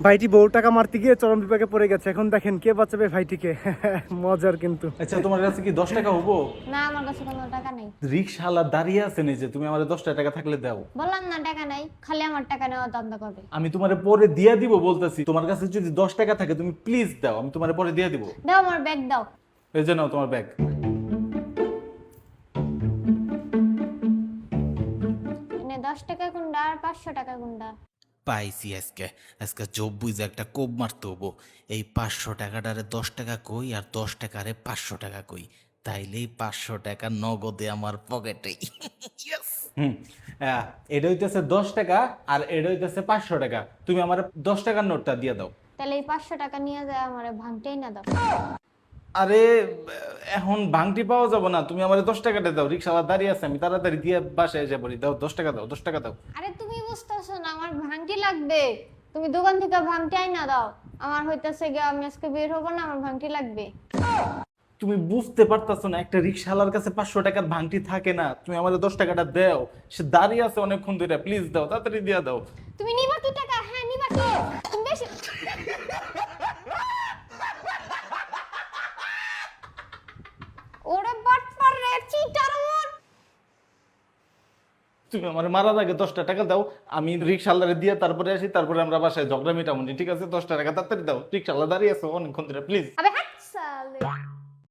ভাইটি বউ টাকা মারতে গিয়ে চরম বিপাকে পড়ে গেছে, এখন দেখেন কে বাঁচাবে ভাইটিকে। মজার কিন্তু। আচ্ছা তোমার কাছে কি 10 টাকা হবো? না আমার কাছে কোনো টাকা নেই। রিকশাওয়ালা দাঁড়িয়ে আছে নিজে, তুমি আমার 10 টাকা থাকলে দাও। বললাম না টাকা নাই, খালি আমার টাকা নেওয়া ধান্দা করবে। আমি তোমারে পরে দিয়া দিব বলতেছি, তোমার কাছে যদি 10 টাকা থাকে তুমি প্লিজ দাও, আমি তোমারে পরে দিয়া দিব। দাও আমার ব্যাগ দাও। এই যে নাও তোমার ব্যাগ। এনে 10 টাকা কোনটা আর 500 টাকা কোনটা? পাইছি আজকে আজকে জব বুঝে একটা কোপ মারতে হবো। এই 500 টাকাটারে 10 টাকা কই আর 10 টাকারে 500 টাকা কই, তাইলেই 500 টাকা নগদে আমার পকেটেই। Yes! এটা হইতেছে 10 টাকা আর এটা হইতেছে 500 টাকা, তুমি আমার 10 টাকার নোটটা দিয়ে দাও। তাহলে এই 500 টাকা নিয়ে যায় আমারে ভাঙতেই না দাও। আরে এখন ভাঙটি পাওয়া যাবে না, তুমি আমার 10 টাকাটা দাও, রিকশাওয়ালা দাঁড়িয়ে আছে, আমি তাড়াতাড়ি দিয়ে বাসায় এসে পড়ি। দাও 10 টাকা দাও, 10 টাকা দাও। আরে তুমি বুঝতেছো না আমার ভাঙটি লাগবে, তুমি দোকান থেকে ভাঙটি আইনা দাও। আমার হইতাছে গিয়ে আমি আজকে বের হবো না, আমার ভাঙটি লাগবে। তুমি বুঝতে পারতাছো না একটা রিকশাওয়ালার কাছে 500 টাকার ভাঙটি থাকে না, তুমি আমার 10 টাকাটা দাও, সে দাঁড়িয়ে আছে অনেকক্ষণ ধরে, প্লিজ দাও, তাড়াতাড়ি দিয়ে দাও। তুমি নিবা কি টাকা? হ্যাঁ নিবা কি? তুমি বেশি ওরে বাটপার রে চিটার মন। তুমি আমার মারার আগে 10 টাকা দাও, আমি রিকশাওয়ালারে দিয়ে তারপরে আসি, তারপরে আমরা বাসায় ঝগড়া মিটামুনি, ঠিক আছে? 10 টাকা তাড়াতাড়ি দাও, রিকশাওয়ালা দাঁড়িয়ে আছে অনেকক্ষণ ধরে, প্লিজ। আবে হাত সালে